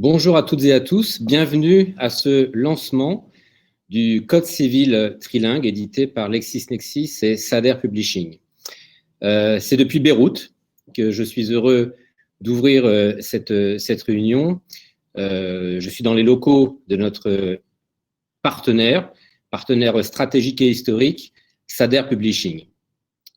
Bonjour à toutes et à tous, bienvenue à ce lancement du Code civil trilingue édité par LexisNexis et Sader Publishing. C'est depuis Beyrouth que je suis heureux d'ouvrir cette réunion. Je suis dans les locaux de notre partenaire stratégique et historique, Sader Publishing.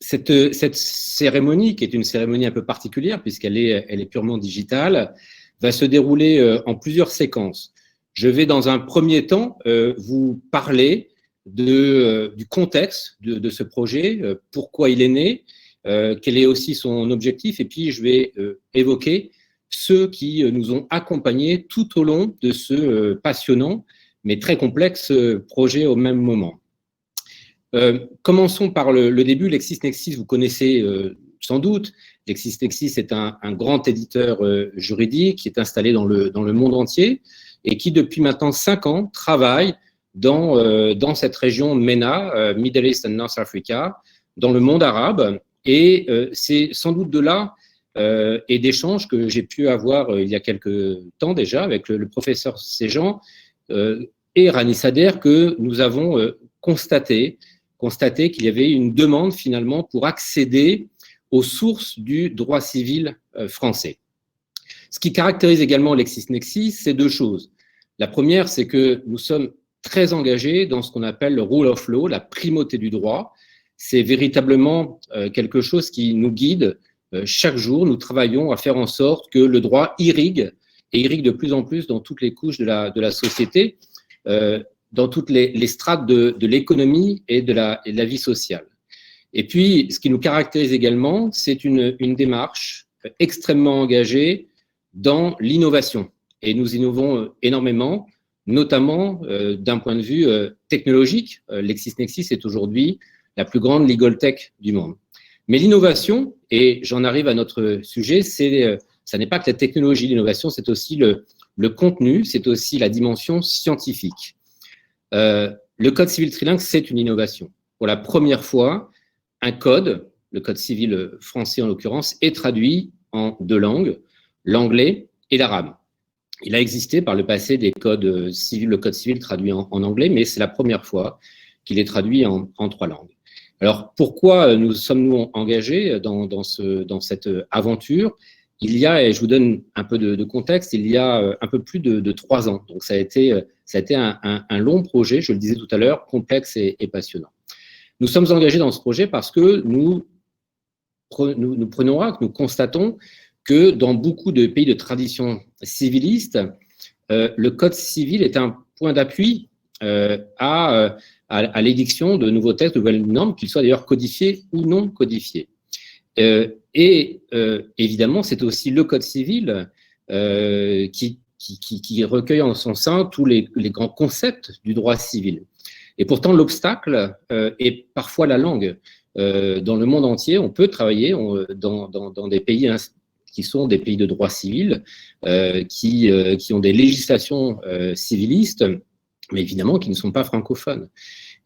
Cette cérémonie, qui est une cérémonie un peu particulière puisqu'elle est purement digitale, va se dérouler en plusieurs séquences. Je vais dans un premier temps vous parler du contexte de ce projet, pourquoi il est né, quel est aussi son objectif, et puis je vais évoquer ceux qui nous ont accompagnés tout au long de ce passionnant mais très complexe projet au même moment. Commençons par le début. LexisNexis, vous connaissez sans doute. LexisNexis est un grand éditeur juridique qui est installé dans le monde entier et qui, depuis maintenant 5 ans, travaille dans cette région MENA, Middle East and North Africa, dans le monde arabe. Et c'est sans doute de là et d'échanges que j'ai pu avoir il y a quelques temps déjà avec le professeur Sejan et Rani Sader que nous avons constaté qu'il y avait une demande finalement pour accéder aux sources du droit civil français. Ce qui caractérise également LexisNexis, c'est 2 choses. La première, c'est que nous sommes très engagés dans ce qu'on appelle le rule of law, la primauté du droit. C'est véritablement quelque chose qui nous guide chaque jour. Nous travaillons à faire en sorte que le droit irrigue, et irrigue de plus en plus dans toutes les couches de la société, dans toutes les strates de l'économie et de la vie sociale. Et puis, ce qui nous caractérise également, c'est une démarche extrêmement engagée dans l'innovation. Et nous innovons énormément, notamment d'un point de vue technologique. LexisNexis est aujourd'hui la plus grande legal tech du monde. Mais l'innovation, et j'en arrive à notre sujet, ça n'est pas que la technologie. L'innovation, c'est aussi le contenu, c'est aussi la dimension scientifique. Le code civil trilingue, c'est une innovation. Pour la première fois, un code, le code civil français en l'occurrence, est traduit en 2 langues, l'anglais et l'arabe. Il a existé par le passé des codes civils, le code civil traduit en anglais, mais c'est la première fois qu'il est traduit en 3 langues. Alors, pourquoi nous sommes-nous engagés dans cette aventure? Il y a, et je vous donne un peu de contexte, il y a un peu plus de 3 ans. Donc, ça a été un long projet, je le disais tout à l'heure, complexe et passionnant. Nous sommes engagés dans ce projet parce que nous prenons acte, nous constatons que dans beaucoup de pays de tradition civiliste, le code civil est un point d'appui à l'édiction de nouveaux textes, de nouvelles normes, qu'ils soient d'ailleurs codifiés ou non codifiés. Évidemment, c'est aussi le code civil qui recueille en son sein tous les grands concepts du droit civil. Et pourtant, l'obstacle est parfois la langue. Dans le monde entier, on peut travailler dans des pays qui sont des pays de droit civil, qui ont des législations civilistes, mais évidemment qui ne sont pas francophones.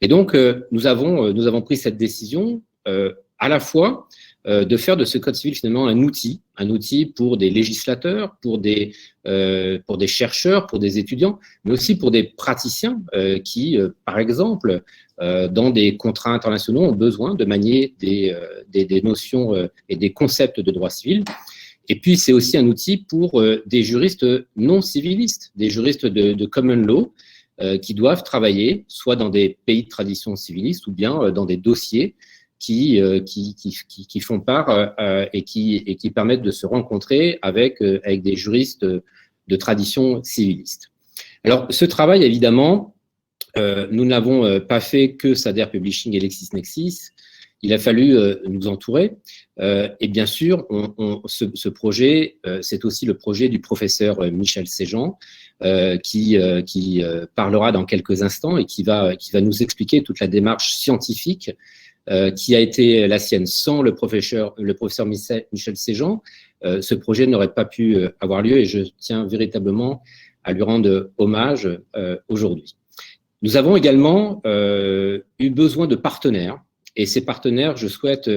Et donc, nous avons pris cette décision à la fois de faire de ce code civil finalement un outil pour des législateurs, pour des chercheurs, pour des étudiants, mais aussi pour des praticiens qui, par exemple, dans des contrats internationaux, ont besoin de manier des notions et des concepts de droit civil. Et puis, c'est aussi un outil pour des juristes non civilistes, des juristes de common law, qui doivent travailler soit dans des pays de tradition civiliste ou bien dans des dossiers qui font part et qui permettent de se rencontrer avec des juristes de tradition civiliste. Alors, ce travail, évidemment, nous n'avons pas fait que Sader Publishing et LexisNexis. Il a fallu nous entourer. Et bien sûr, ce projet, c'est aussi le projet du professeur Michel Sejan, qui parlera dans quelques instants et qui va nous expliquer toute la démarche scientifique qui a été la sienne. Sans le professeur Michel Sejan, ce projet n'aurait pas pu avoir lieu et je tiens véritablement à lui rendre hommage aujourd'hui. Nous avons également eu besoin de partenaires et ces partenaires, je souhaite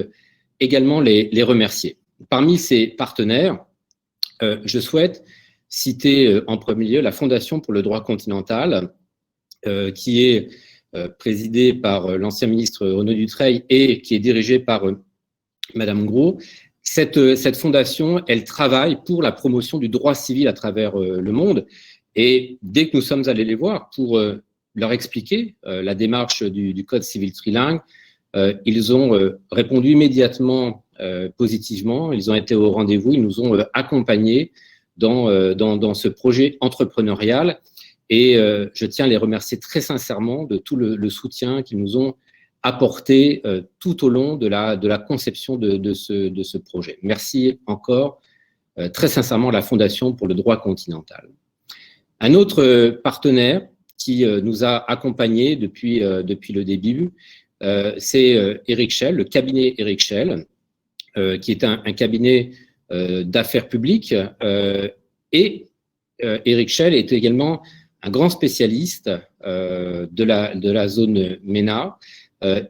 également les remercier. Parmi ces partenaires, je souhaite citer en premier lieu la Fondation pour le droit continental, qui est présidée par l'ancien ministre Renaud Dutreil et qui est dirigée par Madame Gros. Cette fondation, elle travaille pour la promotion du droit civil à travers le monde. Et dès que nous sommes allés les voir pour leur expliquer la démarche du Code civil trilingue, ils ont répondu immédiatement positivement. Ils ont été au rendez-vous. Ils nous ont accompagnés dans ce projet entrepreneurial. Et je tiens à les remercier très sincèrement de tout le soutien qu'ils nous ont apporté tout au long de la conception de ce projet. Merci encore très sincèrement à la Fondation pour le droit continental. Un autre partenaire qui nous a accompagnés depuis le début, c'est Eric Schell, le cabinet Eric Schell, qui est un cabinet d'affaires publiques. Et Eric Schell est également un grand spécialiste de la zone MENA.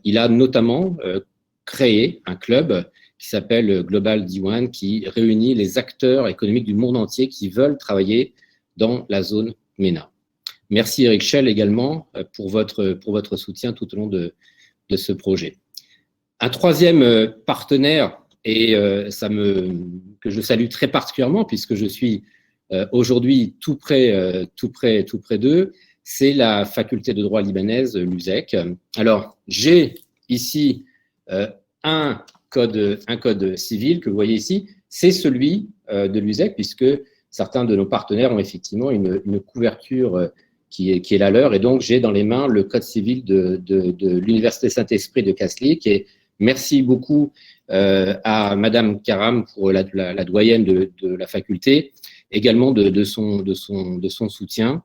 Il a notamment créé un club qui s'appelle Global D1, qui réunit les acteurs économiques du monde entier qui veulent travailler dans la zone MENA. Merci Eric Schell également pour votre soutien tout au long de ce projet. Un troisième partenaire, et que je salue très particulièrement puisque je suis aujourd'hui tout près d'eux, c'est la faculté de droit libanaise, l'USEC. Alors, j'ai ici un code civil que vous voyez ici, c'est celui de l'USEC, puisque certains de nos partenaires ont effectivement une couverture qui est la leur, et donc j'ai dans les mains le code civil de l'Université Saint-Esprit de Kaslik, et merci beaucoup à Madame Karam pour la doyenne de la faculté, également de son soutien.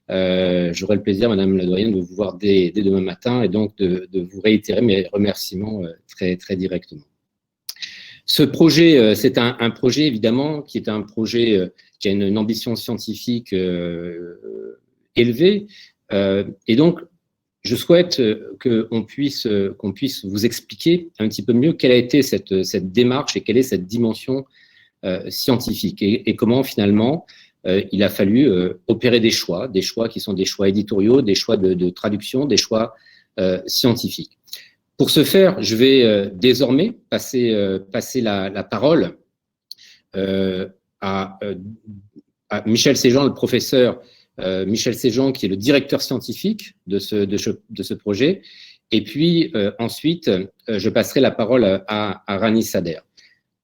J'aurai le plaisir, Madame la doyenne, de vous voir dès demain matin et donc de vous réitérer mes remerciements très, très directement. Ce projet, c'est un projet évidemment qui est un projet qui a une ambition scientifique élevée, et donc je souhaite qu'on puisse vous expliquer un petit peu mieux quelle a été cette démarche et quelle est cette dimension scientifique et comment finalement il a fallu opérer des choix qui sont des choix éditoriaux, des choix de traduction, des choix scientifiques. Pour ce faire, je vais désormais passer la parole à Michel Séjean, le professeur Michel Séjean, qui est le directeur scientifique de ce projet. Et puis ensuite, je passerai la parole à Rani Sader.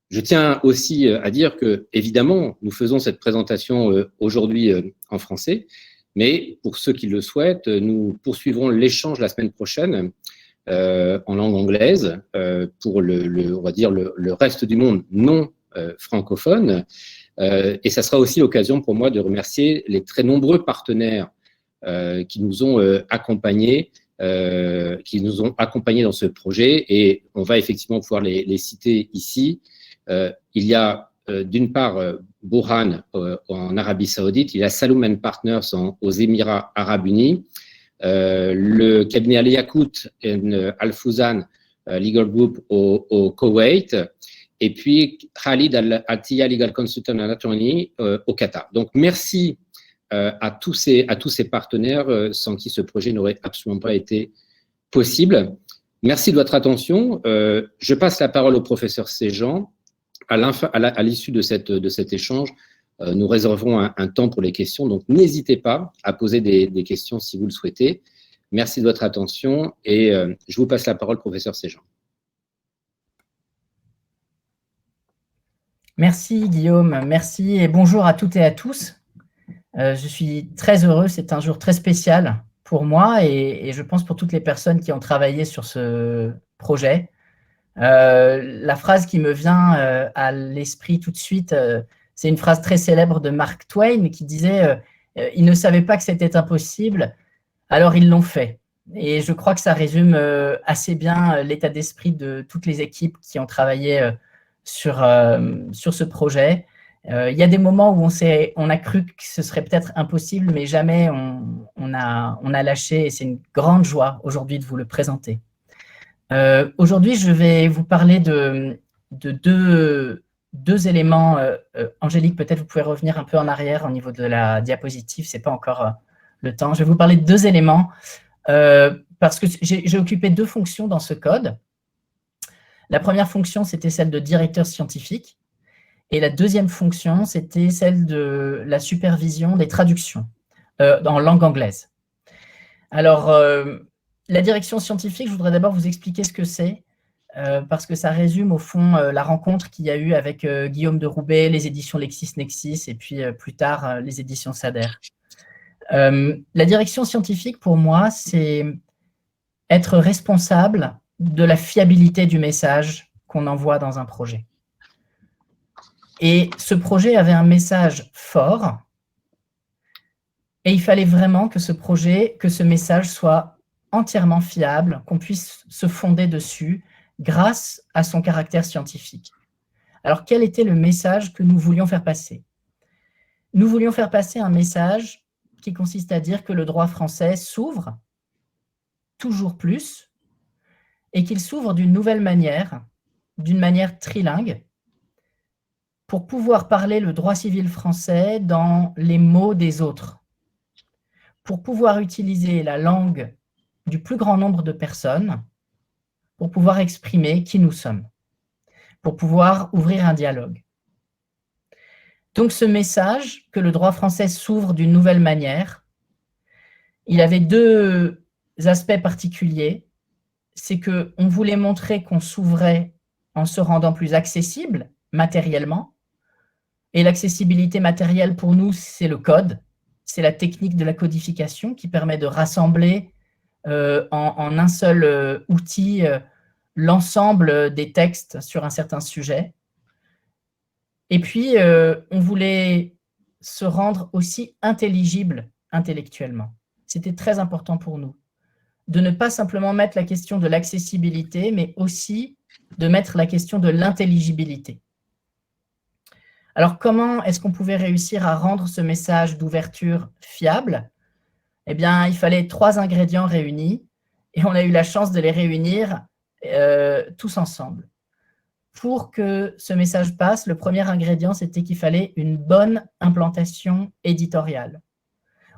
Je tiens aussi à dire que, évidemment, nous faisons cette présentation aujourd'hui en français, mais pour ceux qui le souhaitent, nous poursuivrons l'échange la semaine prochaine en langue anglaise pour on va dire le reste du monde non francophone. Et ça sera aussi l'occasion pour moi de remercier les très nombreux partenaires qui nous ont accompagnés dans ce projet, et on va effectivement pouvoir les citer ici. Il y a d'une part Burhan en Arabie Saoudite, il y a Salomon Partners aux Émirats Arabes Unis, le cabinet Al Yakout et Al Fuzan Legal Group au Koweït, et puis Khalid Al-Atiyah Legal Consultant and Attorney au Qatar. Donc merci à tous ces partenaires sans qui ce projet n'aurait absolument pas été possible. Merci de votre attention. Je passe la parole au professeur Séjean. À l'issue de cet échange, nous réserverons un temps pour les questions, donc n'hésitez pas à poser des questions si vous le souhaitez. Merci de votre attention et je vous passe la parole, professeur Séjean. Merci Guillaume, merci et bonjour à toutes et à tous. Je suis très heureux, c'est un jour très spécial pour moi et je pense pour toutes les personnes qui ont travaillé sur ce projet. La phrase qui me vient à l'esprit tout de suite, c'est une phrase très célèbre de Mark Twain qui disait ils ne savaient pas que c'était impossible, alors ils l'ont fait. Et je crois que ça résume assez bien l'état d'esprit de toutes les équipes qui ont travaillé sur ce projet. Il y a des moments où on a cru que ce serait peut-être impossible, mais jamais on a lâché, et c'est une grande joie aujourd'hui de vous le présenter. Aujourd'hui, je vais vous parler de deux 2 éléments. Angélique, peut-être vous pouvez revenir un peu en arrière au niveau de la diapositive, ce n'est pas encore le temps. Je vais vous parler de 2 éléments parce que j'ai occupé 2 fonctions dans ce code. La première fonction, c'était celle de directeur scientifique. Et la deuxième fonction, c'était celle de la supervision des traductions en langue anglaise. Alors, la direction scientifique, je voudrais d'abord vous expliquer ce que c'est, parce que ça résume au fond la rencontre qu'il y a eu avec Guillaume de Roubaix, les éditions LexisNexis, et puis plus tard, les éditions Sader. La direction scientifique, pour moi, c'est être responsable de la fiabilité du message qu'on envoie dans un projet. Et ce projet avait un message fort, et il fallait vraiment que ce message soit entièrement fiable, qu'on puisse se fonder dessus grâce à son caractère scientifique. Alors, quel était le message que nous voulions faire passer? Nous voulions faire passer un message qui consiste à dire que le droit français s'ouvre toujours plus et qu'il s'ouvre d'une nouvelle manière, d'une manière trilingue, pour pouvoir parler le droit civil français dans les mots des autres, pour pouvoir utiliser la langue du plus grand nombre de personnes, pour pouvoir exprimer qui nous sommes, pour pouvoir ouvrir un dialogue. Donc ce message, que le droit français s'ouvre d'une nouvelle manière, il avait 2 aspects particuliers. C'est qu'on voulait montrer qu'on s'ouvrait en se rendant plus accessible matériellement. Et l'accessibilité matérielle pour nous, c'est le code. C'est la technique de la codification qui permet de rassembler en un seul outil l'ensemble des textes sur un certain sujet. Et puis, on voulait se rendre aussi intelligible intellectuellement. C'était très important pour nous de ne pas simplement mettre la question de l'accessibilité, mais aussi de mettre la question de l'intelligibilité. Alors, comment est-ce qu'on pouvait réussir à rendre ce message d'ouverture fiable? Eh bien, il fallait 3 ingrédients réunis, et on a eu la chance de les réunir tous ensemble. Pour que ce message passe, le premier ingrédient, c'était qu'il fallait une bonne implantation éditoriale.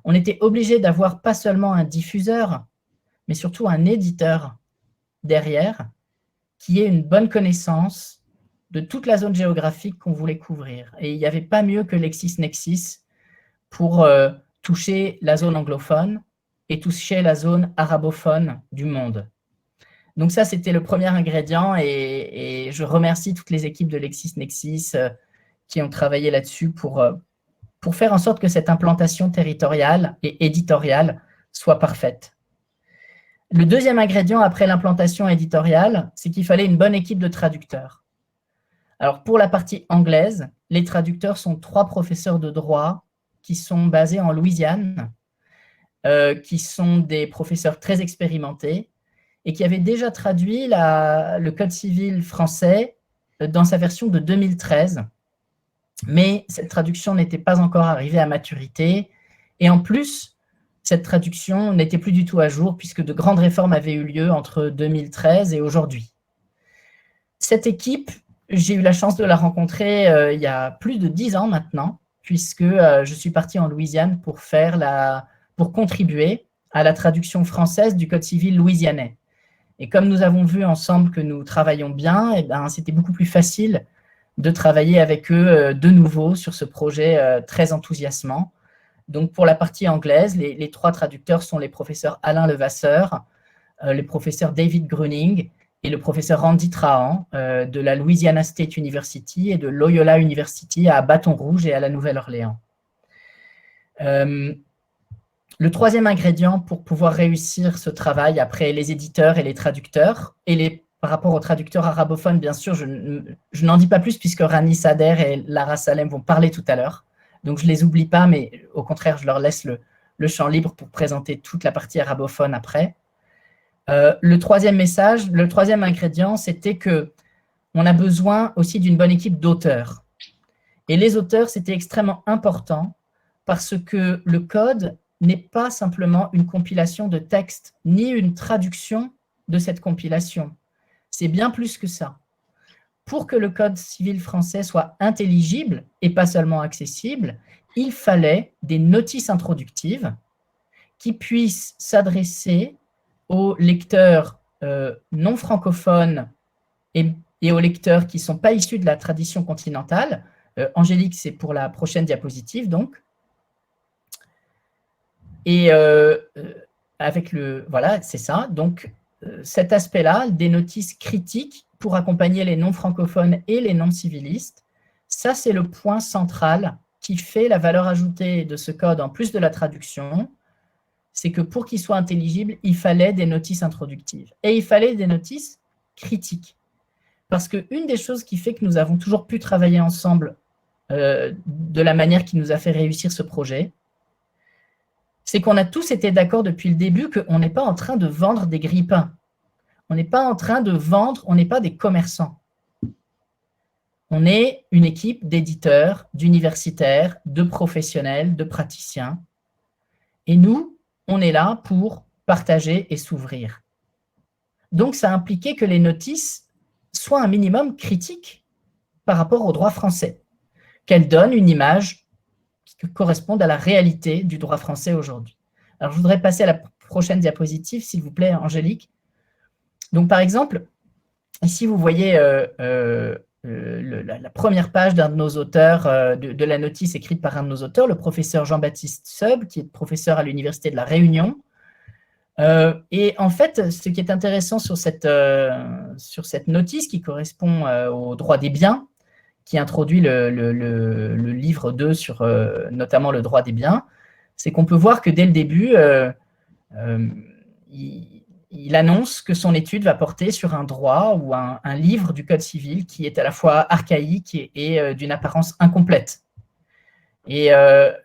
On était obligé d'avoir pas seulement un diffuseur, mais surtout un éditeur derrière, qui ait une bonne connaissance de toute la zone géographique qu'on voulait couvrir. Et il n'y avait pas mieux que LexisNexis pour toucher la zone anglophone et toucher la zone arabophone du monde. Donc ça, c'était le premier ingrédient, et je remercie toutes les équipes de LexisNexis qui ont travaillé là-dessus pour faire en sorte que cette implantation territoriale et éditoriale soit parfaite. Le deuxième ingrédient après l'implantation éditoriale, c'est qu'il fallait une bonne équipe de traducteurs. Alors pour la partie anglaise, les traducteurs sont 3 professeurs de droit qui sont basés en Louisiane, qui sont des professeurs très expérimentés et qui avaient déjà traduit le Code civil français dans sa version de 2013. Mais cette traduction n'était pas encore arrivée à maturité. Et en plus, cette traduction n'était plus du tout à jour puisque de grandes réformes avaient eu lieu entre 2013 et aujourd'hui. Cette équipe, j'ai eu la chance de la rencontrer il y a plus de 10 ans maintenant, puisque je suis parti en Louisiane pour contribuer à la traduction française du Code civil louisianais. Et comme nous avons vu ensemble que nous travaillons bien, eh ben, c'était beaucoup plus facile de travailler avec eux de nouveau sur ce projet très enthousiasmant. Donc pour la partie anglaise, les 3 traducteurs sont les professeurs Alain Levasseur, le professeur David Gruning et le professeur Randy Trahan de la Louisiana State University et de Loyola University à Bâton Rouge et à la Nouvelle-Orléans. Le troisième ingrédient pour pouvoir réussir ce travail après les éditeurs et les traducteurs, par rapport aux traducteurs arabophones, bien sûr, je n'en dis pas plus puisque Rani Sader et Lara Salem vont parler tout à l'heure. Donc, je ne les oublie pas, mais au contraire, je leur laisse le champ libre pour présenter toute la partie arabophone après. Le troisième ingrédient, c'était qu'on a besoin aussi d'une bonne équipe d'auteurs. Et les auteurs, c'était extrêmement important parce que le code n'est pas simplement une compilation de textes, ni une traduction de cette compilation. C'est bien plus que ça. pour que le Code civil français soit intelligible et pas seulement accessible, il fallait des notices introductives qui puissent s'adresser aux lecteurs non francophones et aux lecteurs qui ne sont pas issus de la tradition continentale. Angélique, c'est pour la prochaine diapositive, donc. Et avec le... Voilà, c'est ça. Donc, cet aspect-là, des notices critiques pour accompagner les non-francophones et les non-civilistes, ça, c'est le point central qui fait la valeur ajoutée de ce code, en plus de la traduction, c'est que pour qu'il soit intelligible, il fallait des notices introductives. Et il fallait des notices critiques. Parce qu'une des choses qui fait que nous avons toujours pu travailler ensemble de la manière qui nous a fait réussir ce projet, c'est qu'on a tous été d'accord depuis le début qu'on n'est pas en train de vendre des grille-pains. On n'est pas en train de vendre, on n'est pas des commerçants. On est une équipe d'éditeurs, d'universitaires, de professionnels, de praticiens. Et nous, on est là pour partager et s'ouvrir. Donc, ça impliquait que les notices soient un minimum critiques par rapport au droit français, qu'elles donnent une image qui corresponde à la réalité du droit français aujourd'hui. Alors, je voudrais passer à la prochaine diapositive, s'il vous plaît, Angélique. Donc, par exemple, ici, vous voyez la première page d'un de nos auteurs, de la notice écrite par un de nos auteurs, le professeur Jean-Baptiste Seub, qui est professeur à l'Université de La Réunion. Et en fait, ce qui est intéressant sur cette notice qui correspond au droit des biens, qui introduit le livre 2 sur notamment le droit des biens, c'est qu'on peut voir que dès le début, il annonce que son étude va porter sur un droit ou un livre du Code civil qui est à la fois archaïque et d'une apparence incomplète. Et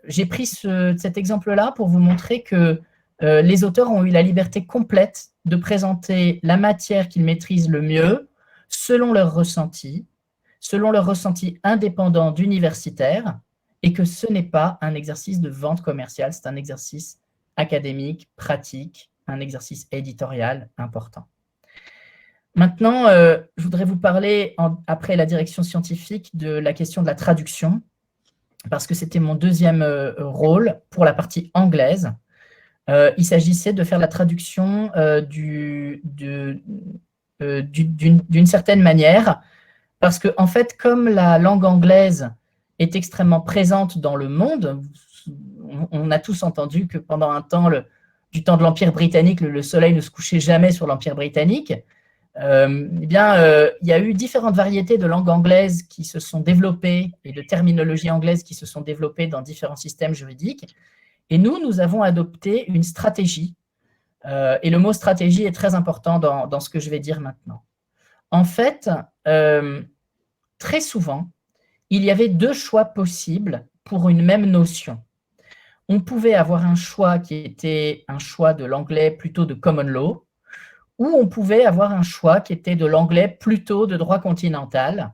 j'ai pris cet exemple-là pour vous montrer que les auteurs ont eu la liberté complète de présenter la matière qu'ils maîtrisent le mieux selon leur ressenti indépendant d'universitaire, et que ce n'est pas un exercice de vente commerciale, c'est un exercice académique, pratique, un exercice éditorial important. Maintenant, je voudrais vous parler, après la direction scientifique, de la question de la traduction, parce que c'était mon deuxième rôle pour la partie anglaise. Il s'agissait de faire la traduction d'une certaine manière, parce que, en fait, comme la langue anglaise est extrêmement présente dans le monde, on a tous entendu que pendant un temps, du temps de l'Empire britannique, le soleil ne se couchait jamais sur l'Empire britannique. Il y a eu différentes variétés de langues anglaises qui se sont développées et de terminologie anglaise qui se sont développées dans différents systèmes juridiques. Et nous avons adopté une stratégie. Et le mot stratégie est très important dans ce que je vais dire maintenant. En fait, très souvent, il y avait deux choix possibles pour une même notion. On pouvait avoir un choix qui était un choix de l'anglais plutôt de common law, ou on pouvait avoir un choix qui était de l'anglais plutôt de droit continental.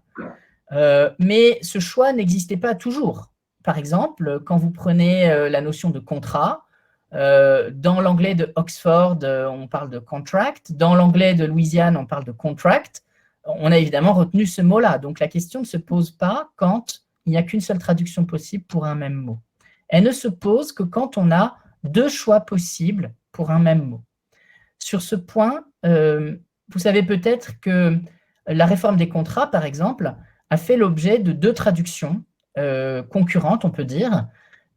Mais ce choix n'existait pas toujours. Par exemple, quand vous prenez la notion de contrat, dans l'anglais de Oxford, on parle de contract. Dans l'anglais de Louisiane, on parle de contract. On a évidemment retenu ce mot-là. Donc, la question ne se pose pas quand il n'y a qu'une seule traduction possible pour un même mot. Elle ne se pose que quand on a deux choix possibles pour un même mot. Sur ce point, vous savez peut-être que la réforme des contrats, par exemple, a fait l'objet de deux traductions concurrentes, on peut dire.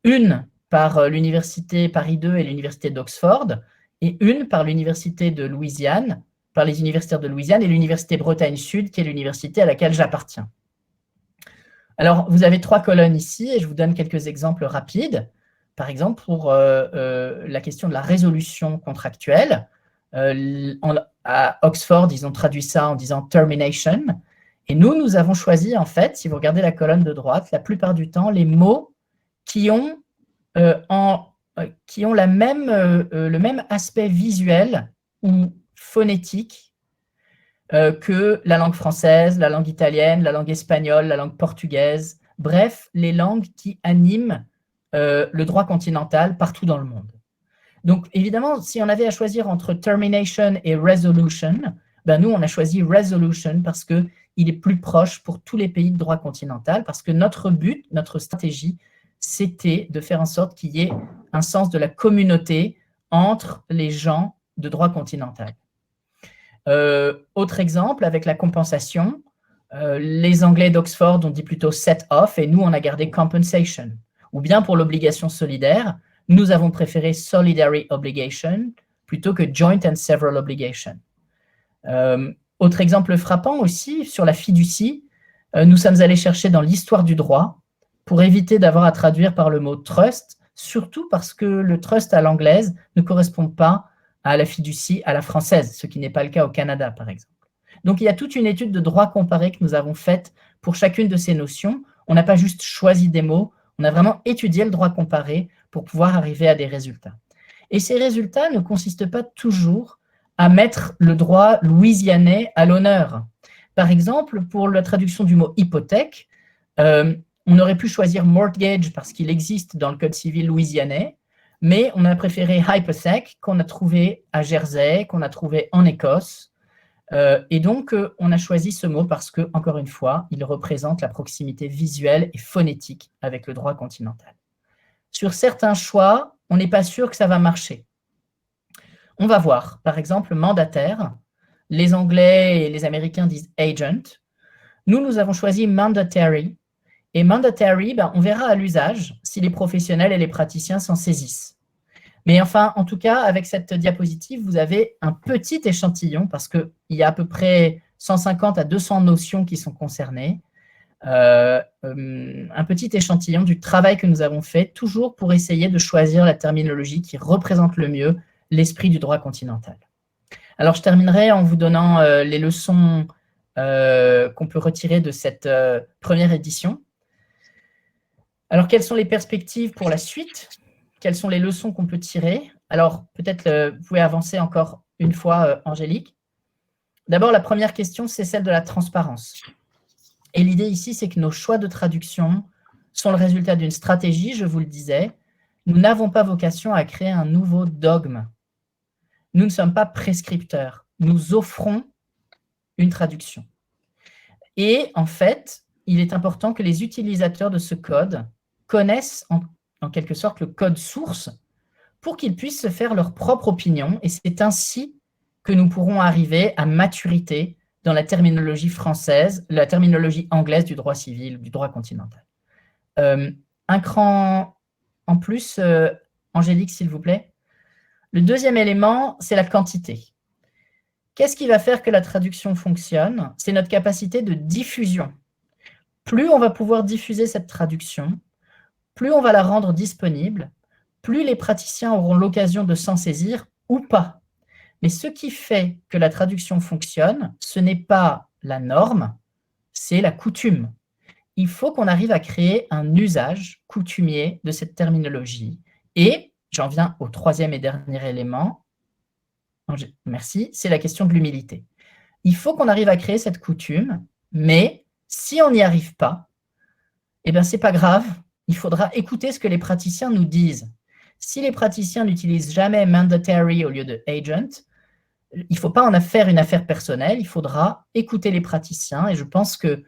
Une par l'université Paris II et l'université d'Oxford, et une par l'université de Louisiane, par les universitaires de Louisiane et l'université Bretagne Sud, qui est l'université à laquelle j'appartiens. Alors, vous avez trois colonnes ici, et je vous donne quelques exemples rapides. Par exemple, pour la question de la résolution contractuelle, à Oxford, ils ont traduit ça en disant « termination ». Et nous avons choisi, en fait, si vous regardez la colonne de droite, la plupart du temps, les mots qui ont le même aspect visuel ou phonétique que la langue française, la langue italienne, la langue espagnole, la langue portugaise, bref, les langues qui animent le droit continental partout dans le monde. Donc, évidemment, si on avait à choisir entre termination et resolution, ben nous, on a choisi resolution parce qu'il il est plus proche pour tous les pays de droit continental parce que notre but, notre stratégie, c'était de faire en sorte qu'il y ait un sens de la communauté entre les gens de droit continental. Autre exemple, avec la compensation, les Anglais d'Oxford ont dit plutôt set off et nous, on a gardé compensation. Ou bien pour l'obligation solidaire, nous avons préféré solidary obligation plutôt que joint and several obligation. Autre exemple frappant aussi, sur la fiducie, nous sommes allés chercher dans l'histoire du droit pour éviter d'avoir à traduire par le mot trust, surtout parce que le trust à l'anglaise ne correspond pas à la fiducie à la française, ce qui n'est pas le cas au Canada, par exemple. Donc, il y a toute une étude de droit comparé que nous avons faite pour chacune de ces notions. On n'a pas juste choisi des mots, on a vraiment étudié le droit comparé pour pouvoir arriver à des résultats. Et ces résultats ne consistent pas toujours à mettre le droit louisianais à l'honneur. Par exemple, pour la traduction du mot hypothèque, on aurait pu choisir mortgage parce qu'il existe dans le Code civil louisianais, mais on a préféré hypothèque qu'on a trouvé à Jersey, qu'on a trouvé en Écosse. Et donc, on a choisi ce mot parce que, encore une fois, il représente la proximité visuelle et phonétique avec le droit continental. Sur certains choix, on n'est pas sûr que ça va marcher. On va voir, par exemple, mandataire. Les Anglais et les Américains disent agent. Nous avons choisi mandatory. Et mandatory, on verra à l'usage si les professionnels et les praticiens s'en saisissent. Mais enfin, en tout cas, avec cette diapositive, vous avez un petit échantillon parce qu'il y a à peu près 150 à 200 notions qui sont concernées. Un petit échantillon du travail que nous avons fait, toujours pour essayer de choisir la terminologie qui représente le mieux l'esprit du droit continental. Alors, je terminerai en vous donnant les leçons qu'on peut retirer de cette première édition. Alors, quelles sont les perspectives pour la suite ? Quelles sont les leçons qu'on peut tirer? Alors, peut-être vous pouvez avancer encore une fois, Angélique. D'abord, la première question, c'est celle de la transparence. Et l'idée ici, c'est que nos choix de traduction sont le résultat d'une stratégie, je vous le disais. Nous n'avons pas vocation à créer un nouveau dogme. Nous ne sommes pas prescripteurs. Nous offrons une traduction. Et en fait, il est important que les utilisateurs de ce code connaissent en quelque sorte le code source pour qu'ils puissent se faire leur propre opinion. Et c'est ainsi que nous pourrons arriver à maturité dans la terminologie française, la terminologie anglaise du droit civil, du droit continental. Un cran en plus, Angélique, s'il vous plaît. Le deuxième élément, c'est la quantité. Qu'est-ce qui va faire que la traduction fonctionne? C'est notre capacité de diffusion. Plus on va pouvoir diffuser cette traduction, plus on va la rendre disponible, plus les praticiens auront l'occasion de s'en saisir ou pas. Mais ce qui fait que la traduction fonctionne, ce n'est pas la norme, c'est la coutume. Il faut qu'on arrive à créer un usage coutumier de cette terminologie. Et j'en viens au troisième et dernier élément. Merci, c'est la question de l'humilité. Il faut qu'on arrive à créer cette coutume, mais si on n'y arrive pas, eh bien, c'est pas grave. Il faudra écouter ce que les praticiens nous disent. Si les praticiens n'utilisent jamais mandatory au lieu de agent, il ne faut pas en faire une affaire personnelle, il faudra écouter les praticiens et je pense que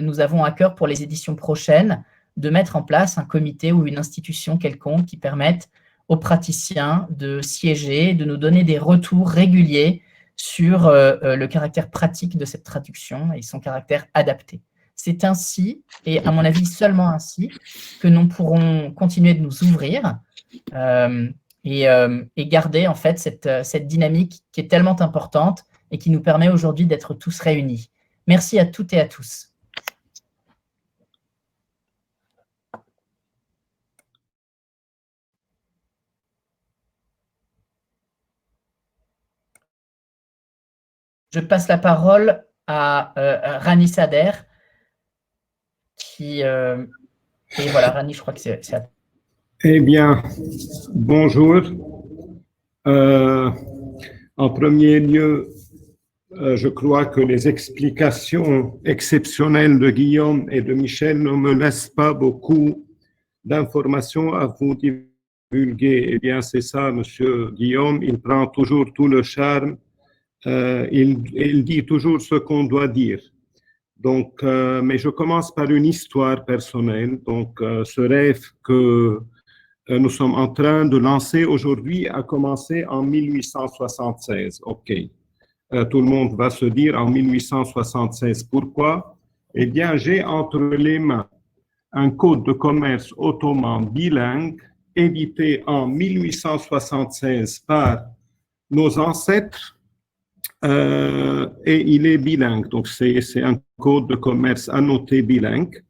nous avons à cœur pour les éditions prochaines de mettre en place un comité ou une institution quelconque qui permette aux praticiens de siéger, de nous donner des retours réguliers sur le caractère pratique de cette traduction et son caractère adapté. C'est ainsi, et à mon avis seulement ainsi, que nous pourrons continuer de nous ouvrir et garder en fait cette dynamique qui est tellement importante et qui nous permet aujourd'hui d'être tous réunis. Merci à toutes et à tous. Je passe la parole à Rani Sader, qui... et voilà, Rani, je crois que c'est à toi. Eh bien, bonjour. En premier lieu, je crois que les explications exceptionnelles de Guillaume et de Michel ne me laissent pas beaucoup d'informations à vous divulguer. Eh bien, c'est ça, monsieur Guillaume, il prend toujours tout le charme. Il dit toujours ce qu'on doit dire. Donc, mais je commence par une histoire personnelle. Donc, ce rêve que nous sommes en train de lancer aujourd'hui a commencé en 1876. OK. Tout le monde va se dire en 1876. Pourquoi? Eh bien, j'ai entre les mains un code de commerce ottoman bilingue édité en 1876 par nos ancêtres et il est bilingue. Donc, c'est un code de commerce annoté bilingue.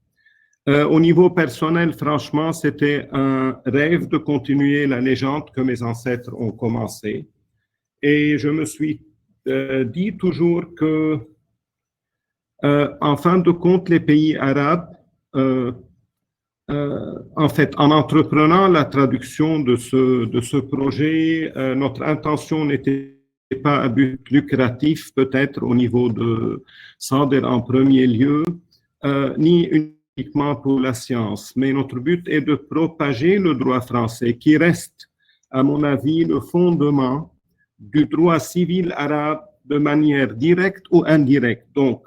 Au niveau personnel, franchement, c'était un rêve de continuer la légende que mes ancêtres ont commencé. Et je me suis dit toujours que, en fin de compte, les pays arabes, en fait, en entreprenant la traduction de ce projet, notre intention n'était pas à but lucratif, peut-être au niveau de Sader en premier lieu, ni uniquement pour la science, mais notre but est de propager le droit français qui reste, à mon avis, le fondement du droit civil arabe de manière directe ou indirecte. Donc,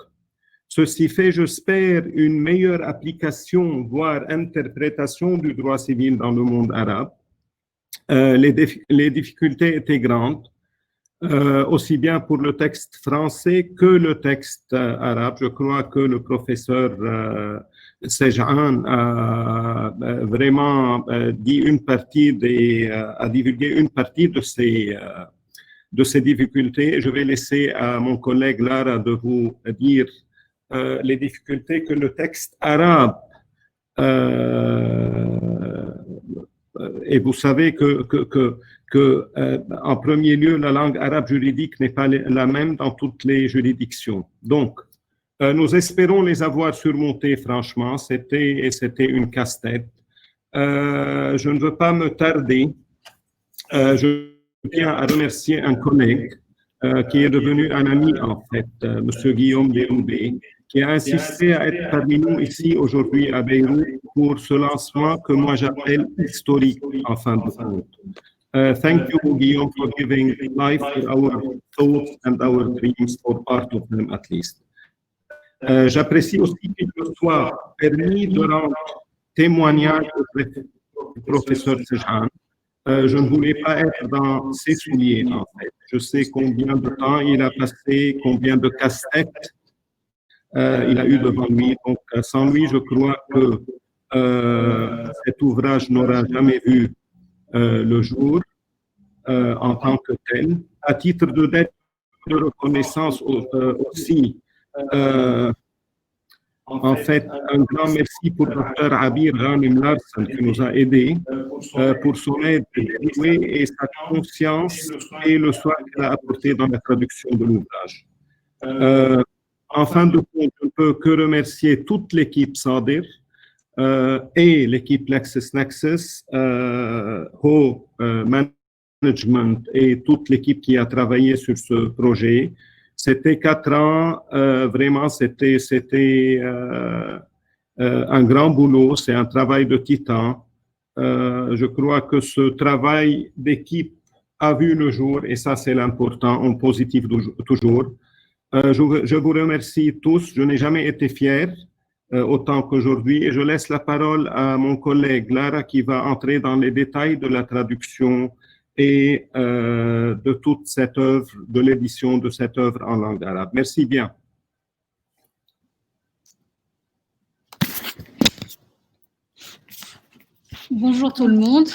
ceci fait, j'espère, une meilleure application, voire interprétation du droit civil dans le monde arabe. Les difficultés étaient grandes, aussi bien pour le texte français que le texte arabe. Je crois que le professeur Sej'an a vraiment dit une partie a divulgué une partie de ces difficultés. Je vais laisser à mon collègue Lara de vous dire les difficultés que le texte arabe et vous savez que en premier lieu, la langue arabe juridique n'est pas la même dans toutes les juridictions. Donc, nous espérons les avoir surmontés, franchement. C'était une casse-tête. Je ne veux pas me tarder. Je tiens à remercier un collègue qui est devenu un ami, en fait, M. Guillaume Léoubé, qui a insisté à être parmi nous ici aujourd'hui à Beyrouth pour ce lancement que moi j'appelle historique, en fin de compte. Thank you, Guillaume, for giving life to our thoughts and our dreams, or part of them at least. J'apprécie aussi qu'il me soit permis de rendre témoignage au professeur Sej'an. Je ne voulais pas être dans ses souliers, en fait. Je sais combien de temps il a passé, combien de casse-têtes il a eu devant lui. Donc, sans lui, je crois que cet ouvrage n'aura jamais vu le jour en tant que tel. À titre de dette de reconnaissance aussi, en fait, un grand merci pour Dr Abir Ghanim Larsen qui nous a aidés pour son aide dévouée et sa conscience et le soin qu'elle a apporté dans la traduction de l'ouvrage. En fin de compte, je ne peux que remercier toute l'équipe Sader et l'équipe LexisNexis, Ho Management et toute l'équipe qui a travaillé sur ce projet. C'était 4 ans, vraiment, c'était un grand boulot, c'est un travail de titan. Je crois que ce travail d'équipe a vu le jour et ça, c'est l'important, en positif toujours. Je vous remercie tous, je n'ai jamais été fier autant qu'aujourd'hui et je laisse la parole à mon collègue Lara qui va entrer dans les détails de la traduction et de toute cette œuvre, de l'édition de cette œuvre en langue arabe. Merci bien. Bonjour tout le monde.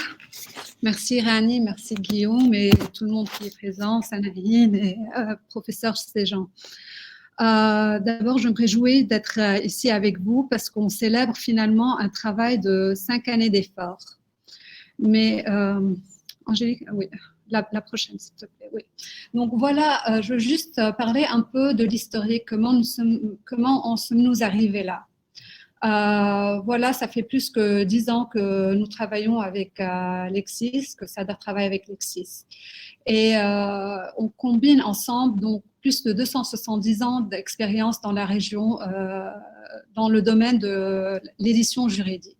Merci Rani, merci Guillaume et tout le monde qui est présent, Sanaïne et professeur Sej'an. D'abord, je me réjouis d'être ici avec vous parce qu'on célèbre finalement un travail de 5 années d'efforts. Mais Angélique, oui, la prochaine, s'il te plaît. Oui. Donc voilà, je veux juste parler un peu de l'historique, comment en sommes-nous arrivés là. Voilà, ça fait plus que 10 ans que nous travaillons avec Lexis, que Sader travaille avec Lexis. Et on combine ensemble donc plus de 270 ans d'expérience dans la région, dans le domaine de l'édition juridique.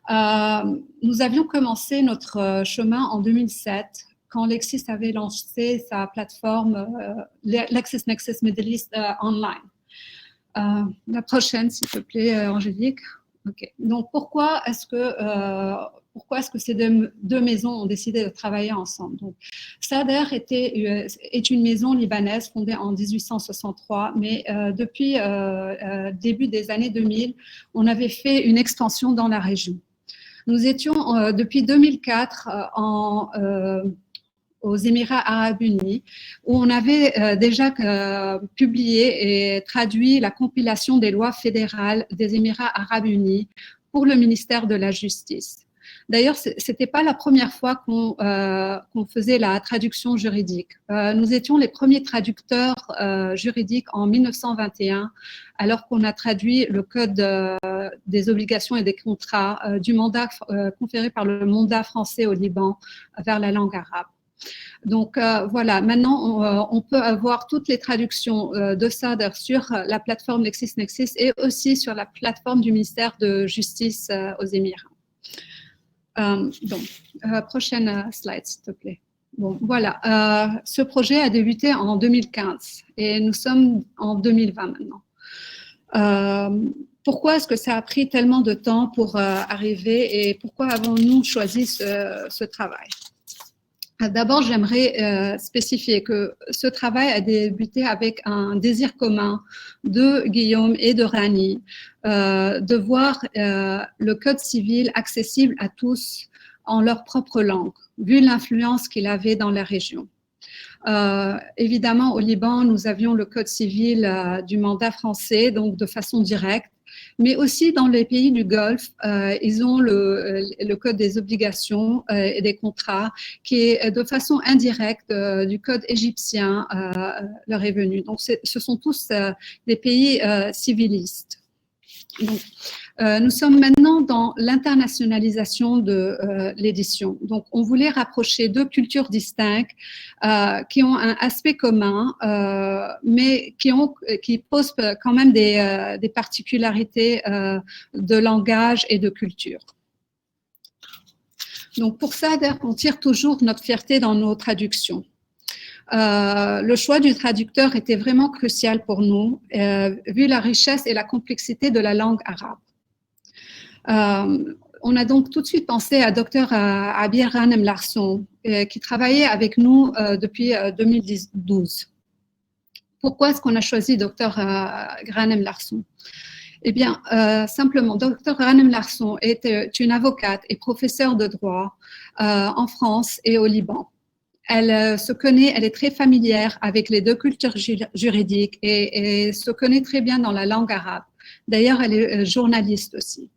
Nous avions commencé notre chemin en 2007 quand Lexis avait lancé sa plateforme LexisNexis Middle East Online. La prochaine, s'il te plaît, Angélique. Ok. Donc, pourquoi est-ce que ces deux maisons ont décidé de travailler ensemble? Donc, Sader est une maison libanaise fondée en 1863, mais depuis début des années 2000, on avait fait une extension dans la région. Nous étions depuis 2004 aux Émirats arabes unis, où on avait déjà publié et traduit la compilation des lois fédérales des Émirats arabes unis pour le ministère de la Justice. D'ailleurs, ce n'était pas la première fois qu'on faisait la traduction juridique. Nous étions les premiers traducteurs juridiques en 1921, alors qu'on a traduit le Code des obligations et des contrats du mandat conféré par le mandat français au Liban vers la langue arabe. Donc voilà, maintenant on peut avoir toutes les traductions de Sader sur la plateforme LexisNexis et aussi sur la plateforme du ministère de Justice aux Émirats. Donc, prochaine slide, s'il te plaît. Bon, voilà, ce projet a débuté en 2015 et nous sommes en 2020 maintenant. Pourquoi est-ce que ça a pris tellement de temps pour arriver et pourquoi avons-nous choisi ce travail? D'abord, j'aimerais spécifier que ce travail a débuté avec un désir commun de Guillaume et de Rani de voir le code civil accessible à tous en leur propre langue, vu l'influence qu'il avait dans la région. Évidemment, au Liban, nous avions le code civil du mandat français, donc de façon directe, mais aussi dans les pays du Golfe, ils ont le code des obligations et des contrats qui est de façon indirecte du code égyptien leur est venu. Donc, ce sont tous des pays civilistes. Donc, nous sommes maintenant dans l'internationalisation de l'édition. Donc, on voulait rapprocher deux cultures distinctes qui ont un aspect commun, mais qui posent quand même des particularités de langage et de culture. Donc, pour ça, on tire toujours notre fierté dans nos traductions. Le choix du traducteur était vraiment crucial pour nous, vu la richesse et la complexité de la langue arabe. On a donc tout de suite pensé à Dr Abir Ghanem Larson, qui travaillait avec nous depuis 2012. Pourquoi est-ce qu'on a choisi Dr Ghanem Larson? Eh bien, simplement, Dr Ghanem Larson est une avocate et professeure de droit en France et au Liban. Elle se connaît, elle est très familière avec les deux cultures juridiques et se connaît très bien dans la langue arabe. D'ailleurs, elle est journaliste aussi.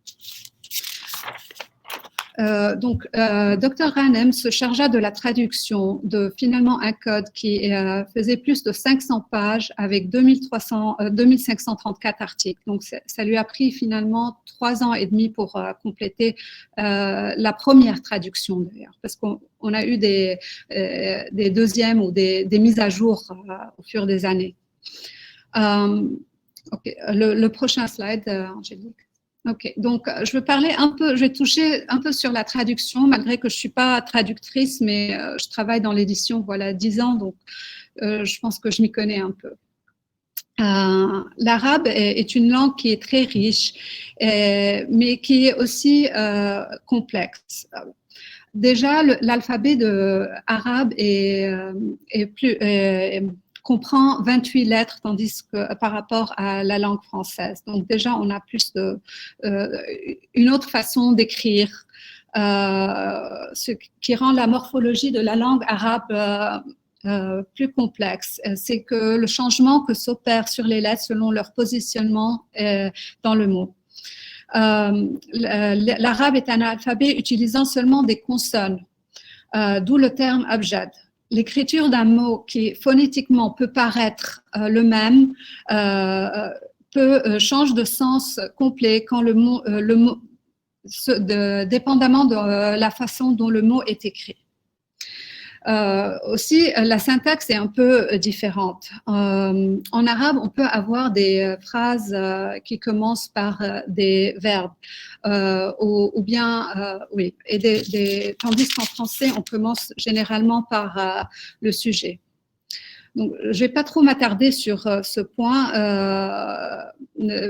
Donc, Dr Ghanem se chargea de la traduction de finalement un code qui faisait plus de 500 pages avec 2534 articles. Donc, ça lui a pris finalement 3 ans et demi pour compléter la première traduction d'ailleurs, parce qu'on a eu des deuxièmes ou des mises à jour au fur des années. Okay. Le prochain slide, Angélique. Ok, donc je vais toucher un peu sur la traduction, malgré que je suis pas traductrice, mais je travaille dans l'édition, voilà, 10 ans, donc je pense que je m'y connais un peu. L'arabe est une langue qui est très riche, mais qui est aussi complexe. Déjà, l'alphabet arabe comprend 28 lettres, tandis que par rapport à la langue française. Donc déjà, on a plus une autre façon d'écrire, ce qui rend la morphologie de la langue arabe plus complexe. C'est que le changement que s'opère sur les lettres selon leur positionnement dans le mot. L'arabe est un alphabet utilisant seulement des consonnes, d'où le terme abjad. L'écriture d'un mot qui phonétiquement peut paraître le même change de sens complet quand le mot dépendamment de la façon dont le mot est écrit. Aussi, la syntaxe est un peu différente. En arabe, on peut avoir des phrases qui commencent par des verbes, oui, et tandis qu'en français, on commence généralement par le sujet. Donc, je ne vais pas trop m'attarder sur ce point,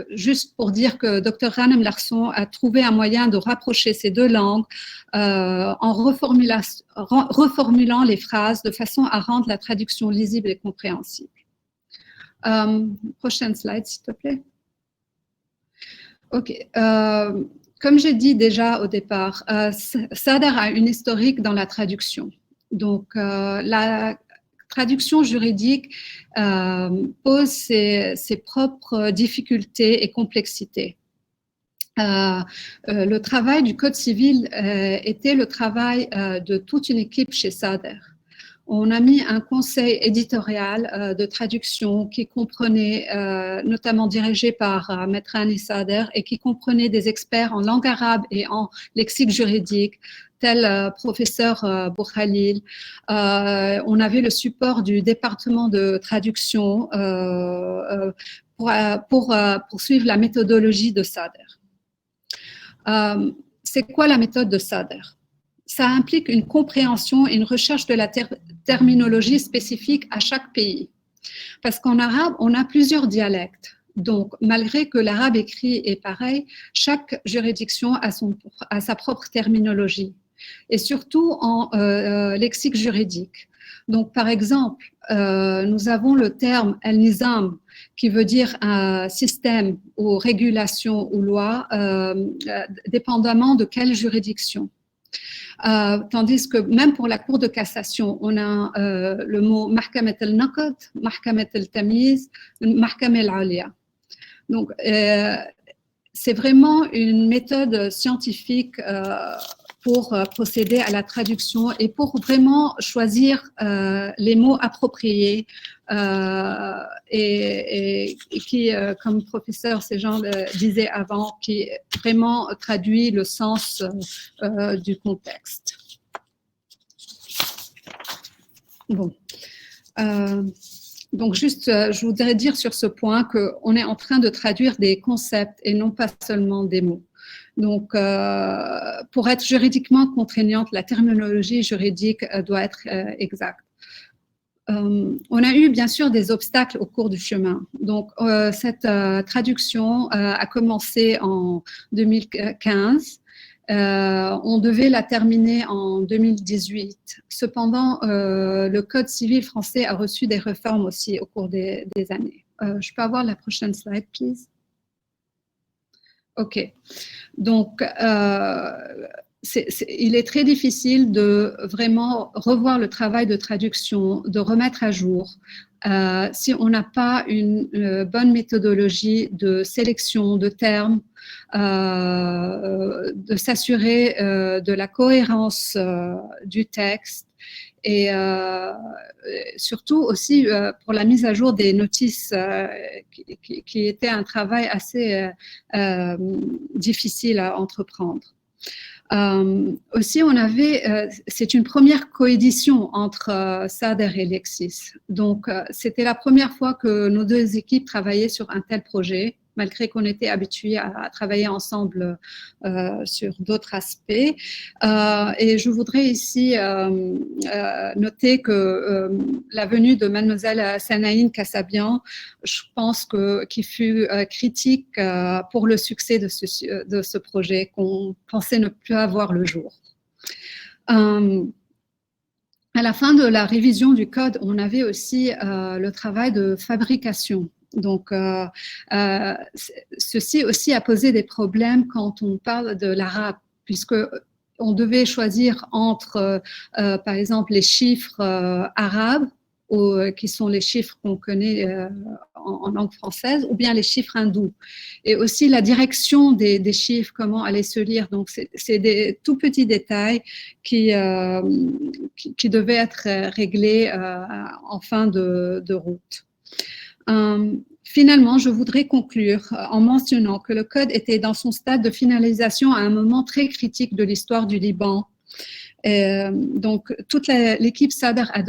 juste pour dire que Dr Ghanem Larson a trouvé un moyen de rapprocher ces deux langues en reformulant les phrases de façon à rendre la traduction lisible et compréhensible. Prochaine slide, s'il te plaît. OK. Comme j'ai dit déjà au départ, Sader a une historique dans la traduction. Donc, la traduction juridique pose ses propres difficultés et complexités. Le travail du Code civil était le travail de toute une équipe chez Sader. On a mis un conseil éditorial de traduction qui comprenait, notamment dirigé par Maître Hani Sader, et qui comprenait des experts en langue arabe et en lexique juridique, tel professeur Boukhalil. On avait le support du département de traduction pour suivre la méthodologie de Sader. C'est quoi la méthode de Sader? Ça implique une compréhension et une recherche de la terminologie spécifique à chaque pays. Parce qu'en arabe, on a plusieurs dialectes. Donc, malgré que l'arabe écrit est pareil, chaque juridiction a sa propre terminologie. Et surtout en lexique juridique. Donc, par exemple, nous avons le terme al-nizam, qui veut dire un système ou régulation ou loi, dépendamment de quelle juridiction. Tandis que même pour la Cour de cassation, on a le mot mahkamat al-naqd, mahkamat al-tamiz, mahkamat al-alia. Donc, c'est vraiment une méthode scientifique pour procéder à la traduction et pour vraiment choisir les mots appropriés et qui, comme le professeur Sejan le disait avant, qui vraiment traduit le sens du contexte. Bon. Donc, juste, je voudrais dire sur ce point qu'on est en train de traduire des concepts et non pas seulement des mots. Donc, pour être juridiquement contraignante, la terminologie juridique doit être exacte. On a eu bien sûr des obstacles au cours du chemin. Donc, cette traduction a commencé en 2015. On devait la terminer en 2018. Cependant, le Code civil français a reçu des réformes aussi au cours des années. Je peux avoir la prochaine slide, please? OK. Donc, il est très difficile de vraiment revoir le travail de traduction, de remettre à jour, si on n'a pas une bonne méthodologie de sélection de termes, de s'assurer de la cohérence du texte et surtout aussi pour la mise à jour des notices qui était un travail assez difficile à entreprendre. Aussi, on avait, c'est une première coédition entre Sader et Lexis. Donc, c'était la première fois que nos deux équipes travaillaient sur un tel projet, malgré qu'on était habitués à travailler ensemble sur d'autres aspects. Et je voudrais ici noter que la venue de mademoiselle Sanaïn Kassabian, je pense qui fut critique pour le succès de ce projet qu'on pensait ne plus avoir le jour. À la fin de la révision du code, on avait aussi le travail de fabrication. Donc, ceci aussi a posé des problèmes quand on parle de l'arabe, puisque on devait choisir entre, par exemple, les chiffres arabes, qui sont les chiffres qu'on connaît en langue française, ou bien les chiffres hindous. Et aussi la direction des chiffres, comment aller se lire. Donc, c'est des tout petits détails qui devaient être réglés en fin de route. Finalement, je voudrais conclure en mentionnant que le code était dans son stade de finalisation à un moment très critique de l'histoire du Liban. Donc, toute l'équipe Sader a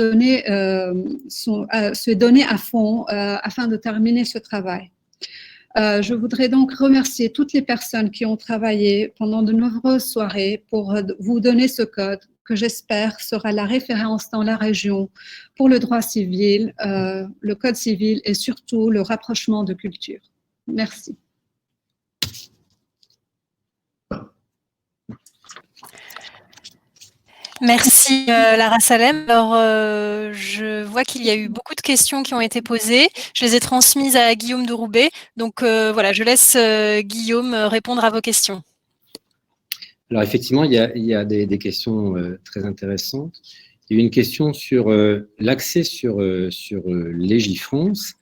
s'est donnée à fond afin de terminer ce travail. Je voudrais donc remercier toutes les personnes qui ont travaillé pendant de nombreuses soirées pour vous donner ce code que j'espère sera la référence dans la région pour le droit civil, le code civil et surtout le rapprochement de culture. Merci. Merci Lara Salem. Alors, je vois qu'il y a eu beaucoup de questions qui ont été posées. Je les ai transmises à Guillaume de Roubaix. Donc voilà, je laisse Guillaume répondre à vos questions. Alors effectivement, il y a des questions très intéressantes. Il y a eu une question sur l'accès sur Légifrance.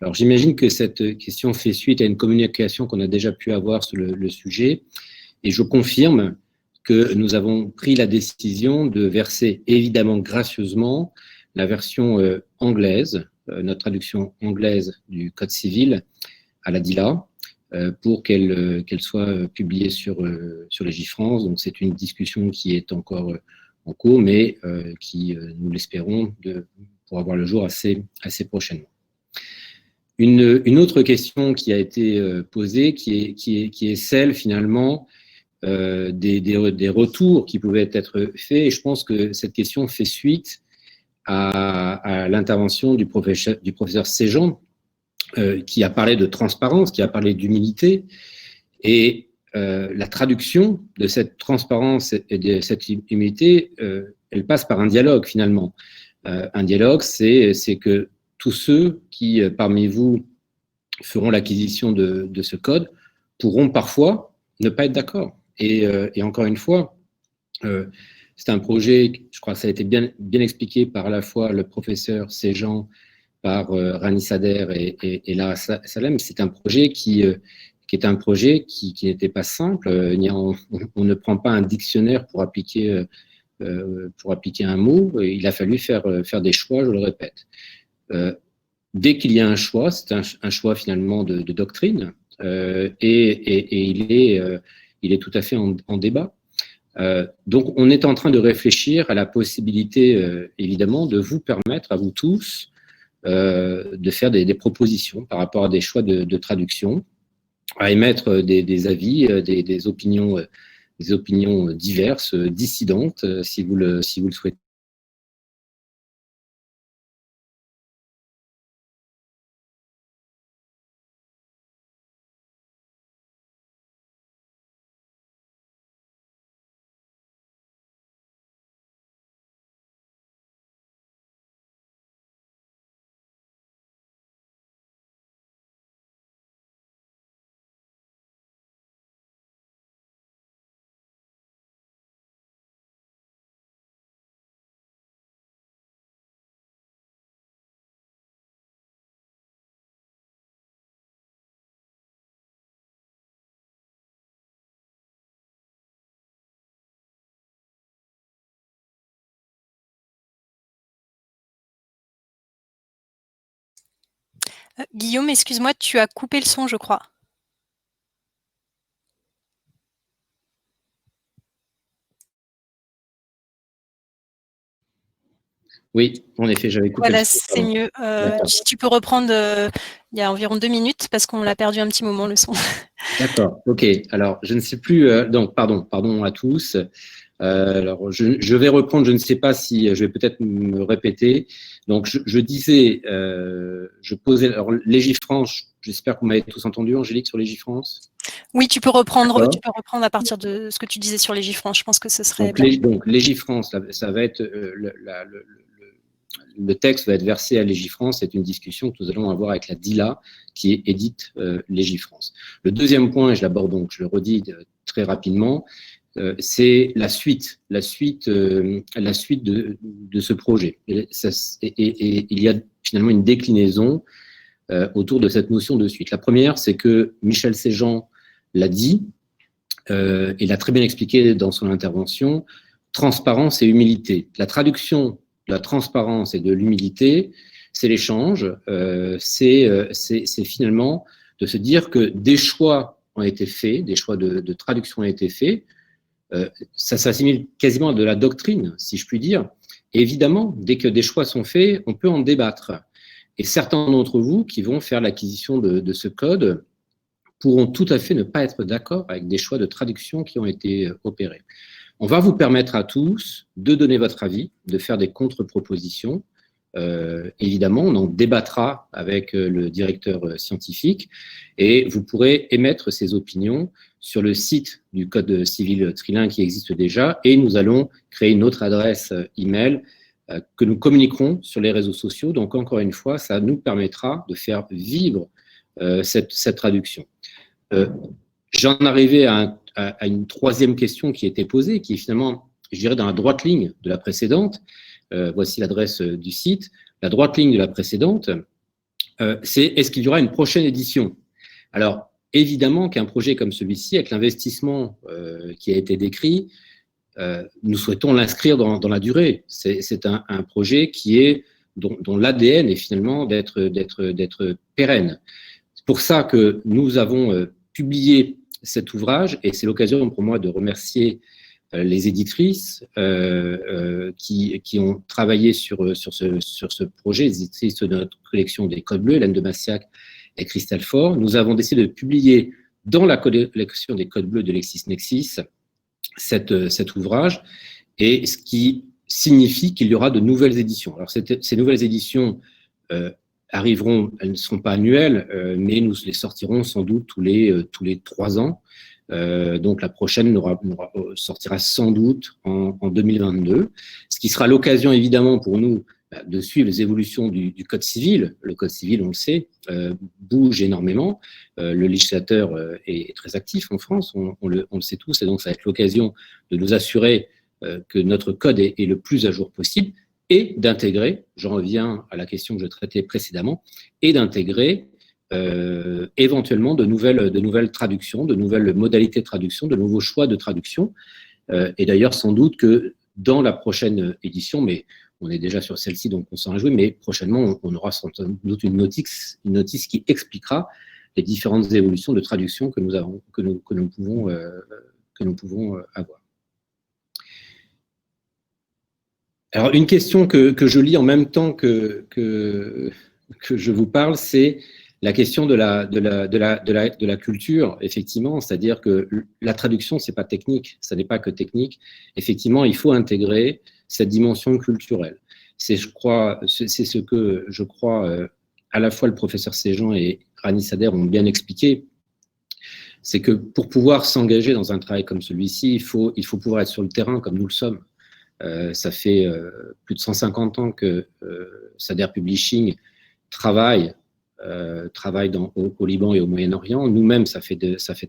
Alors j'imagine que cette question fait suite à une communication qu'on a déjà pu avoir sur le sujet. Et je confirme que nous avons pris la décision de verser évidemment gracieusement la version anglaise, notre traduction anglaise du Code civil à la DILA, pour qu'elle soit publiée sur Légifrance. Donc c'est une discussion qui est encore en cours, mais qui, nous l'espérons, pour avoir le jour assez prochainement. Une autre question qui a été posée, qui est celle finalement des retours qui pouvaient être faits, et je pense que cette question fait suite à l'intervention du professeur Séjean, qui a parlé de transparence, qui a parlé d'humilité, et la traduction de cette transparence et de cette humilité, elle passe par un dialogue finalement. Un dialogue, c'est que tous ceux qui, parmi vous, feront l'acquisition de ce code pourront parfois ne pas être d'accord. Et encore une fois, c'est un projet, je crois que ça a été bien expliqué par à la fois le professeur Séjean, par Rani Sader et Lara Salem. C'est un projet qui est un projet qui n'était pas simple. On ne prend pas un dictionnaire pour appliquer un mot. Il a fallu faire des choix, je le répète. Dès qu'il y a un choix, c'est un choix finalement de doctrine, et il est tout à fait en débat. Donc, on est en train de réfléchir à la possibilité, évidemment, de vous permettre, à vous tous, de faire des propositions par rapport à des choix de traduction, à émettre des avis, des opinions diverses, dissidentes, si vous le souhaitez. Guillaume, excuse-moi, tu as coupé le son, je crois. Oui, en effet, j'avais coupé voilà, le son. C'est mieux. Si tu peux reprendre, il y a environ 2 minutes, parce qu'on l'a perdu un petit moment, le son. D'accord, ok. Alors, je ne sais plus, donc, pardon à tous. Alors, je vais reprendre, je ne sais pas si je vais peut-être me répéter. Donc, je disais, je posais, alors, Légifrance, j'espère que vous m'avez tous entendu, Angélique, sur Légifrance. Oui, tu peux reprendre à partir de ce que tu disais sur Légifrance. Je pense que ce serait donc Légifrance, ça va être, le texte va être versé à Légifrance. C'est une discussion que nous allons avoir avec la DILA, qui édite Légifrance. Le deuxième point, et je l'aborde donc, je le redis très rapidement, c'est la suite de ce projet. Et il y a finalement une déclinaison autour de cette notion de suite. La première, c'est que Michel Séjean l'a dit, et l'a très bien expliqué dans son intervention, transparence et humilité. La traduction de la transparence et de l'humilité, c'est l'échange, c'est finalement de se dire que des choix ont été faits, des choix de traduction ont été faits. Ça s'assimile quasiment à de la doctrine, si je puis dire. Et évidemment, dès que des choix sont faits, on peut en débattre. Et certains d'entre vous qui vont faire l'acquisition de ce code pourront tout à fait ne pas être d'accord avec des choix de traduction qui ont été opérés. On va vous permettre à tous de donner votre avis, de faire des contre-propositions. Évidemment, on en débattra avec le directeur scientifique et vous pourrez émettre ces opinions sur le site du Code civil trilingue qui existe déjà, et nous allons créer une autre adresse email que nous communiquerons sur les réseaux sociaux. Donc, encore une fois, ça nous permettra de faire vivre cette traduction. J'en arrivais à une troisième question qui était posée, qui est finalement, je dirais, dans la droite ligne de la précédente. Voici l'adresse du site. La droite ligne de la précédente, c'est est-ce qu'il y aura une prochaine édition? Alors, évidemment qu'un projet comme celui-ci, avec l'investissement qui a été décrit, nous souhaitons l'inscrire dans la durée. C'est un projet dont l'ADN est finalement d'être pérenne. C'est pour ça que nous avons publié cet ouvrage, et c'est l'occasion pour moi de remercier les éditrices qui ont travaillé sur ce projet, les éditrices de notre collection des Codes Bleus, Hélène de Massiac et Christelle Faure. Nous avons décidé de publier dans la collection des Codes Bleus de LexisNexis cet ouvrage, et ce qui signifie qu'il y aura de nouvelles éditions. Alors, ces nouvelles éditions arriveront, elles ne seront pas annuelles, mais nous les sortirons sans doute tous les 3 ans. Donc la prochaine sortira sans doute en 2022, ce qui sera l'occasion évidemment pour nous de suivre les évolutions du Code civil. Le Code civil, on le sait, bouge énormément. Le législateur est très actif en France, on le sait tous, et donc ça va être l'occasion de nous assurer que notre code est le plus à jour possible, et d'intégrer, j'en reviens à la question que je traitais précédemment, et d'intégrer éventuellement de nouvelles traductions, de nouvelles modalités de traduction, de nouveaux choix de traduction. Et d'ailleurs, sans doute que dans la prochaine édition, mais on est déjà sur celle-ci, donc on s'en réjouit, mais prochainement, on aura sans doute une notice qui expliquera les différentes évolutions de traduction que nous pouvons avoir. Alors, une question que je lis en même temps que je vous parle, c'est la question de la culture, effectivement, c'est-à-dire que la traduction, c'est pas technique, ça n'est pas que technique. Effectivement, il faut intégrer cette dimension culturelle. C'est ce que je crois à la fois le professeur Séjean et Rani Sader ont bien expliqué. C'est que pour pouvoir s'engager dans un travail comme celui-ci, il faut pouvoir être sur le terrain comme nous le sommes. Ça fait plus de 150 ans que Sader Publishing travaille au Liban et au Moyen-Orient. Nous-mêmes, ça fait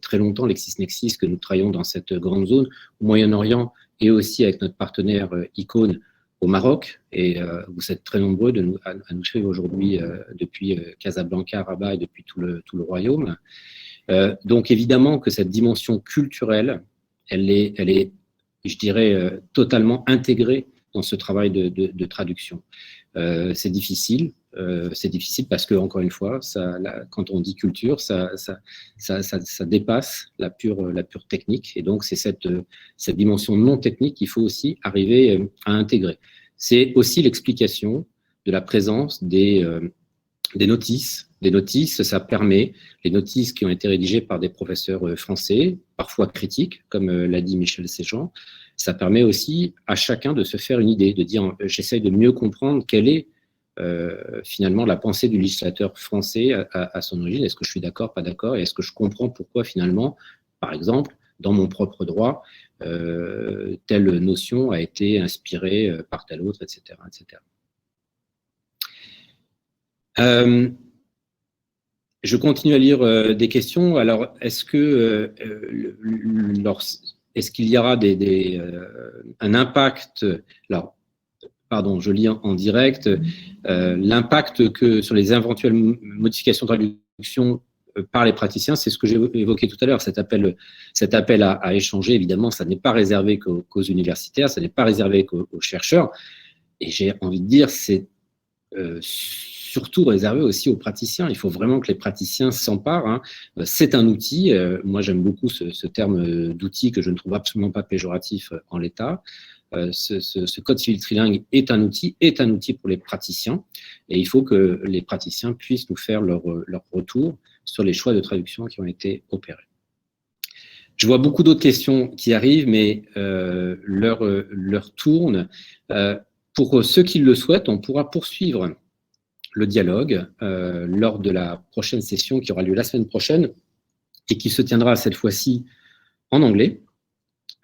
très longtemps, LexisNexis, que nous travaillons dans cette grande zone, au Moyen-Orient, et aussi avec notre partenaire Icône au Maroc. Et vous êtes très nombreux à nous suivre aujourd'hui depuis Casablanca, Rabat et depuis tout le royaume. Donc évidemment que cette dimension culturelle, elle est je dirais, totalement intégrée dans ce travail de traduction. C'est difficile parce que, encore une fois, quand on dit culture, ça dépasse la pure technique, et donc c'est cette dimension non technique qu'il faut aussi arriver à intégrer. C'est aussi l'explication de la présence des notices. Des notices, ça permet, les notices qui ont été rédigées par des professeurs français, parfois critiques, comme l'a dit Michel Séjean, ça permet aussi à chacun de se faire une idée, de dire j'essaye de mieux comprendre quelle est finalement la pensée du législateur français à son origine. Est-ce que je suis d'accord, pas d'accord, et est-ce que je comprends pourquoi finalement, par exemple, dans mon propre droit, telle notion a été inspirée par telle autre, etc. etc. Je continue à lire des questions. Alors, est-ce qu'il y aura un impact? Alors, pardon, je lis en direct. L'impact que sur les éventuelles modifications de traduction par les praticiens, c'est ce que j'ai évoqué tout à l'heure. Cet appel à échanger, évidemment, ça n'est pas réservé qu'aux universitaires, ça n'est pas réservé qu'aux chercheurs. Et j'ai envie de dire, c'est surtout réservé aussi aux praticiens. Il faut vraiment que les praticiens s'emparent. C'est un outil. Moi, j'aime beaucoup ce terme d'outil que je ne trouve absolument pas péjoratif en l'état. Ce code civil trilingue est un outil pour les praticiens. Et il faut que les praticiens puissent nous faire leur retour sur les choix de traduction qui ont été opérés. Je vois beaucoup d'autres questions qui arrivent, mais l'heure tourne. Pour ceux qui le souhaitent, on pourra poursuivre le dialogue lors de la prochaine session qui aura lieu la semaine prochaine et qui se tiendra cette fois-ci en anglais.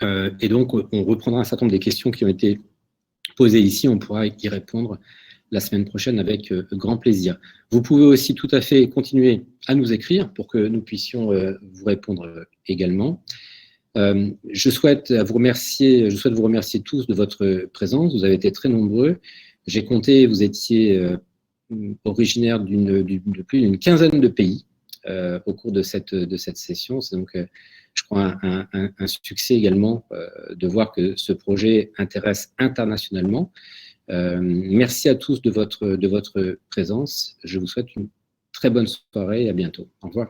Et donc, on reprendra un certain nombre des questions qui ont été posées ici. On pourra y répondre la semaine prochaine avec grand plaisir. Vous pouvez aussi tout à fait continuer à nous écrire pour que nous puissions vous répondre également. Je souhaite vous remercier tous de votre présence. Vous avez été très nombreux. J'ai compté, vous étiez originaire de plus d'une quinzaine de pays au cours de cette session. C'est donc, je crois, un succès également de voir que ce projet intéresse internationalement. Merci à tous de votre présence. Je vous souhaite une très bonne soirée et à bientôt. Au revoir.